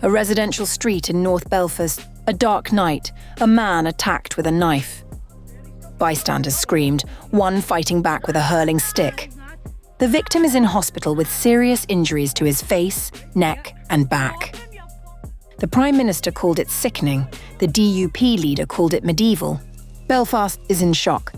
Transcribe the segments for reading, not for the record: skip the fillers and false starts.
A residential street in North Belfast, a dark night, a man attacked with a knife. Bystanders screamed, one fighting back with a hurling stick. The victim is in hospital with serious injuries to his face, neck, and back. The Prime Minister called it sickening, the DUP leader called it medieval. Belfast is in shock.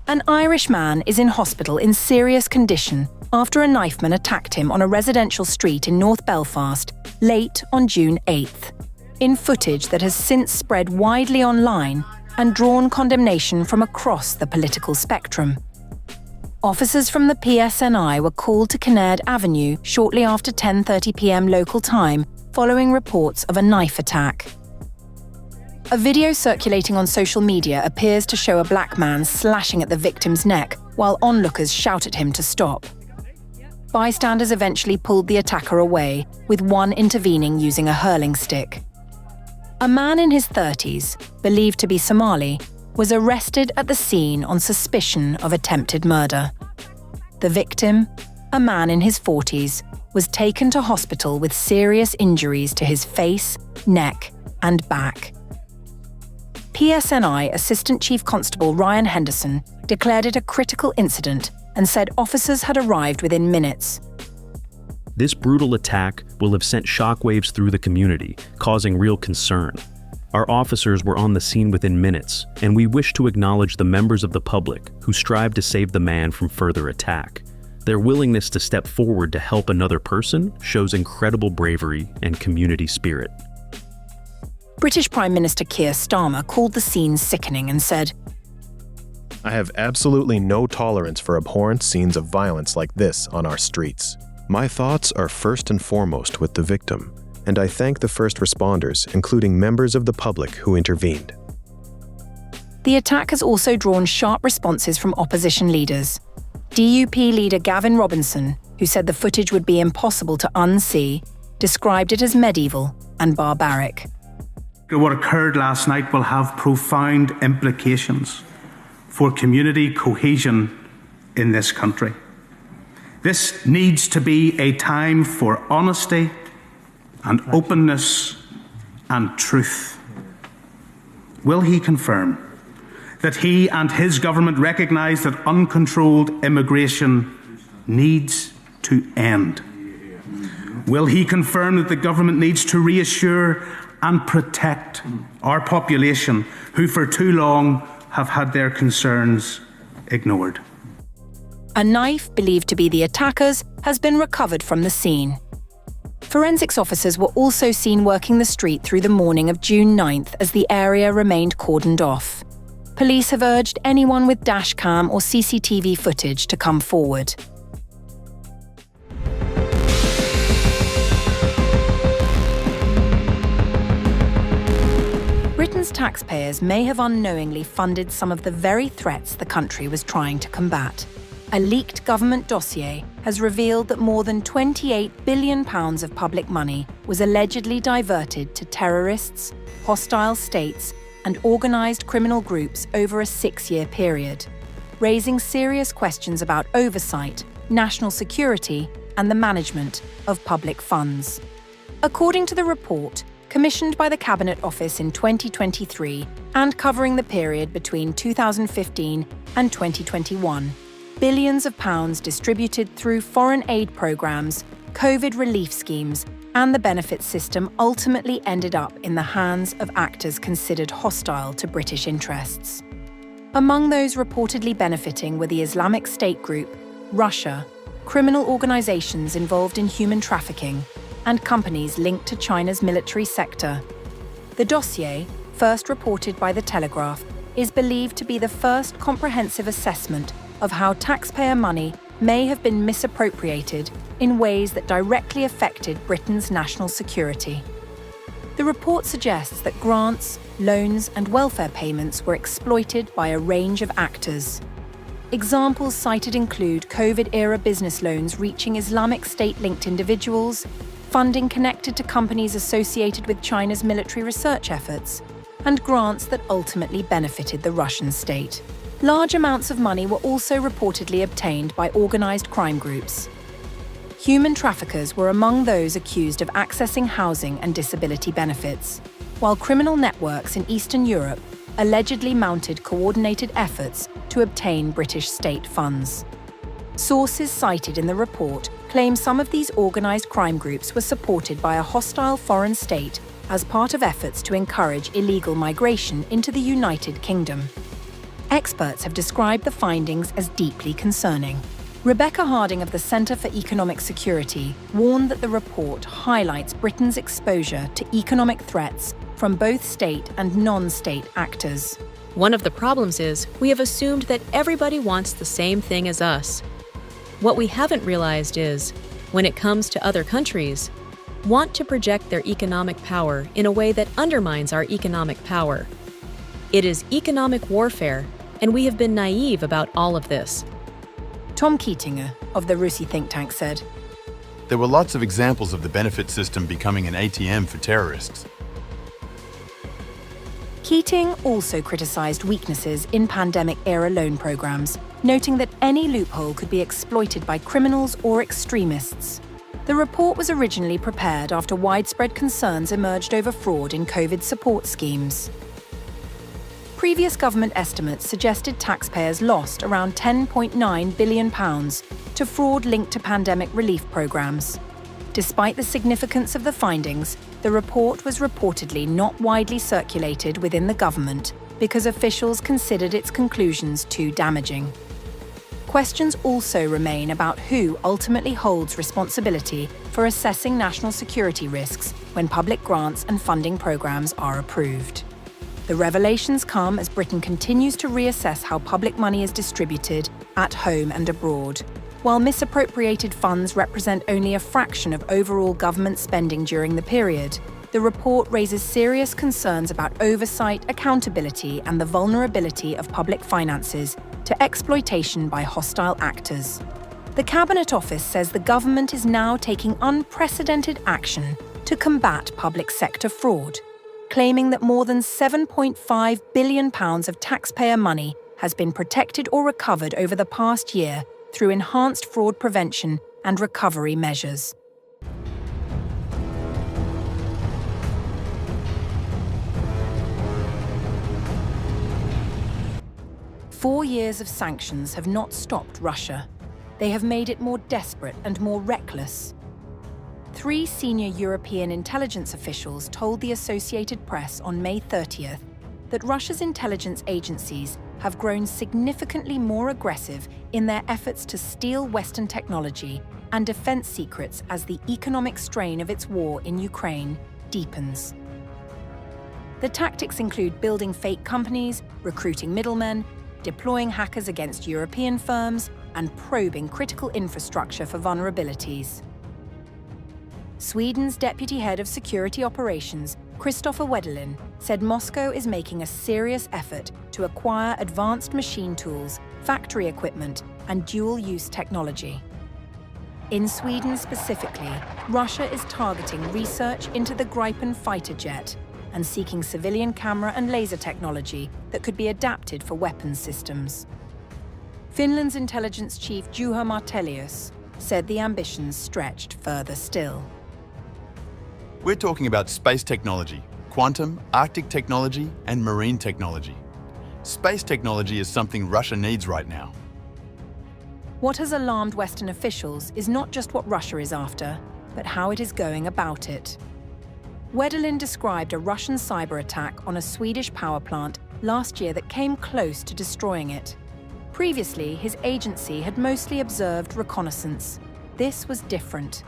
An Irish man is in hospital in serious condition after a knifeman attacked him on a residential street in North Belfast late on June 8th, in footage that has since spread widely online and drawn condemnation from across the political spectrum. Officers from the PSNI were called to Kinnaird Avenue shortly after 10:30 p.m. local time following reports of a knife attack. A video circulating on social media appears to show a black man slashing at the victim's neck while onlookers shout at him to stop. Bystanders eventually pulled the attacker away, with one intervening using a hurling stick. A man in his 30s, believed to be Somali, was arrested at the scene on suspicion of attempted murder. The victim, a man in his 40s, was taken to hospital with serious injuries to his face, neck, and back. PSNI Assistant Chief Constable Ryan Henderson declared it a critical incident and said officers had arrived within minutes. This brutal attack will have sent shockwaves through the community, causing real concern. Our officers were on the scene within minutes, and we wish to acknowledge the members of the public who strive to save the man from further attack. Their willingness to step forward to help another person shows incredible bravery and community spirit. British Prime Minister Keir Starmer called the scene sickening and said, "I have absolutely no tolerance for abhorrent scenes of violence like this on our streets. My thoughts are first and foremost with the victim, and I thank the first responders, including members of the public who intervened." The attack has also drawn sharp responses from opposition leaders. DUP leader Gavin Robinson, who said the footage would be impossible to unsee, described it as medieval and barbaric. What occurred last night will have profound implications for community cohesion in this country. This needs to be a time for honesty and openness and truth. Will he confirm that he and his government recognise that uncontrolled immigration needs to end? Will he confirm that the government needs to reassure and protect our population who for too long have had their concerns ignored? A knife believed to be the attacker's has been recovered from the scene. Forensics officers were also seen working the street through the morning of June 9th as the area remained cordoned off. Police have urged anyone with dashcam or CCTV footage to come forward. Britain's taxpayers may have unknowingly funded some of the very threats the country was trying to combat. A leaked government dossier has revealed that more than £28 billion of public money was allegedly diverted to terrorists, hostile states, and organised criminal groups over a 6-year period, raising serious questions about oversight, national security, and the management of public funds. According to the report, commissioned by the Cabinet Office in 2023 and covering the period between 2015 and 2021, billions of pounds distributed through foreign aid programmes, COVID relief schemes, and the benefits system ultimately ended up in the hands of actors considered hostile to British interests. Among those reportedly benefiting were the Islamic State group, Russia, criminal organisations involved in human trafficking, and companies linked to China's military sector. The dossier, first reported by The Telegraph, is believed to be the first comprehensive assessment of how taxpayer money may have been misappropriated in ways that directly affected Britain's national security. The report suggests that grants, loans, and welfare payments were exploited by a range of actors. Examples cited include COVID-era business loans reaching Islamic State-linked individuals, funding connected to companies associated with China's military research efforts, and grants that ultimately benefited the Russian state. Large amounts of money were also reportedly obtained by organised crime groups. Human traffickers were among those accused of accessing housing and disability benefits, while criminal networks in Eastern Europe allegedly mounted coordinated efforts to obtain British state funds. Sources cited in the report claim some of these organised crime groups were supported by a hostile foreign state as part of efforts to encourage illegal migration into the United Kingdom. Experts have described the findings as deeply concerning. Rebecca Harding of the Centre for Economic Security warned that the report highlights Britain's exposure to economic threats from both state and non-state actors. One of the problems is we have assumed that everybody wants the same thing as us. What we haven't realized is, when it comes to other countries, want to project their economic power in a way that undermines our economic power. It is economic warfare, and we have been naive about all of this. Tom Keatinger of the RUSI think tank said, There were lots of examples of the benefit system becoming an ATM for terrorists. Keating also criticised weaknesses in pandemic-era loan programmes, noting that any loophole could be exploited by criminals or extremists. The report was originally prepared after widespread concerns emerged over fraud in COVID support schemes. Previous government estimates suggested taxpayers lost around £10.9 billion to fraud linked to pandemic relief programmes. Despite the significance of the findings, the report was reportedly not widely circulated within the government because officials considered its conclusions too damaging. Questions also remain about who ultimately holds responsibility for assessing national security risks when public grants and funding programmes are approved. The revelations come as Britain continues to reassess how public money is distributed at home and abroad. While misappropriated funds represent only a fraction of overall government spending during the period, the report raises serious concerns about oversight, accountability, and the vulnerability of public finances to exploitation by hostile actors. The Cabinet Office says the government is now taking unprecedented action to combat public sector fraud, claiming that more than £7.5 billion of taxpayer money has been protected or recovered over the past year through enhanced fraud prevention and recovery measures. Four years of sanctions have not stopped Russia. They have made it more desperate and more reckless. 3 senior European intelligence officials told the Associated Press on May 30th that Russia's intelligence agencies have grown significantly more aggressive in their efforts to steal Western technology and defense secrets as the economic strain of its war in Ukraine deepens. The tactics include building fake companies, recruiting middlemen, deploying hackers against European firms, and probing critical infrastructure for vulnerabilities. Sweden's Deputy Head of Security Operations, Christopher Wedelin, said Moscow is making a serious effort to acquire advanced machine tools, factory equipment, and dual-use technology. In Sweden specifically, Russia is targeting research into the Gripen fighter jet and seeking civilian camera and laser technology that could be adapted for weapons systems. Finland's intelligence chief Juha Martelius said the ambitions stretched further still. We're talking about space technology, quantum, Arctic technology, and marine technology. Space technology is something Russia needs right now. What has alarmed Western officials is not just what Russia is after, but how it is going about it. Wedelin described a Russian cyber attack on a Swedish power plant last year that came close to destroying it. Previously, his agency had mostly observed reconnaissance. This was different.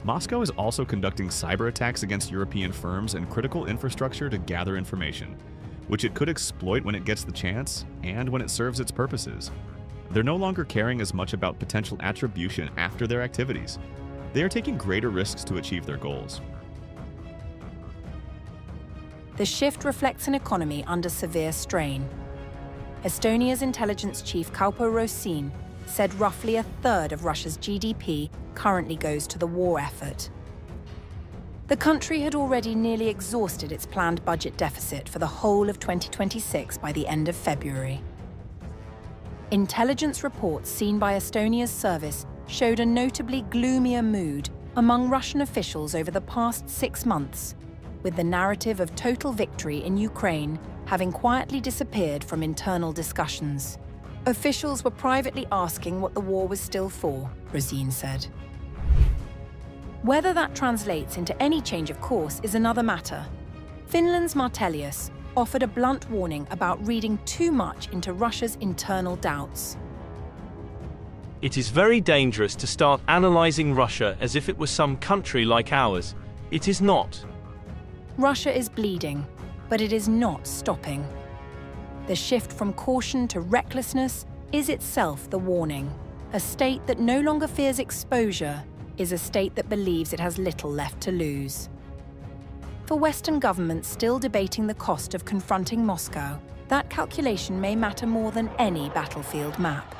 Moscow is also conducting cyber attacks against European firms and critical infrastructure to gather information, which it could exploit when it gets the chance and when it serves its purposes. They're no longer caring as much about potential attribution after their activities. They are taking greater risks to achieve their goals. The shift reflects an economy under severe strain. Estonia's intelligence chief Kaupo Rosin said roughly a third of Russia's GDP currently goes to the war effort. The country had already nearly exhausted its planned budget deficit for the whole of 2026 by the end of February. Intelligence reports seen by Estonia's service showed a notably gloomier mood among Russian officials over the past 6 months, with the narrative of total victory in Ukraine having quietly disappeared from internal discussions. Officials were privately asking what the war was still for, Rosine said. Whether that translates into any change of course is another matter. Finland's Martelius offered a blunt warning about reading too much into Russia's internal doubts. It is very dangerous to start analysing Russia as if it was some country like ours. It is not. Russia is bleeding, but it is not stopping. The shift from caution to recklessness is itself the warning. A state that no longer fears exposure is a state that believes it has little left to lose. For Western governments still debating the cost of confronting Moscow, that calculation may matter more than any battlefield map.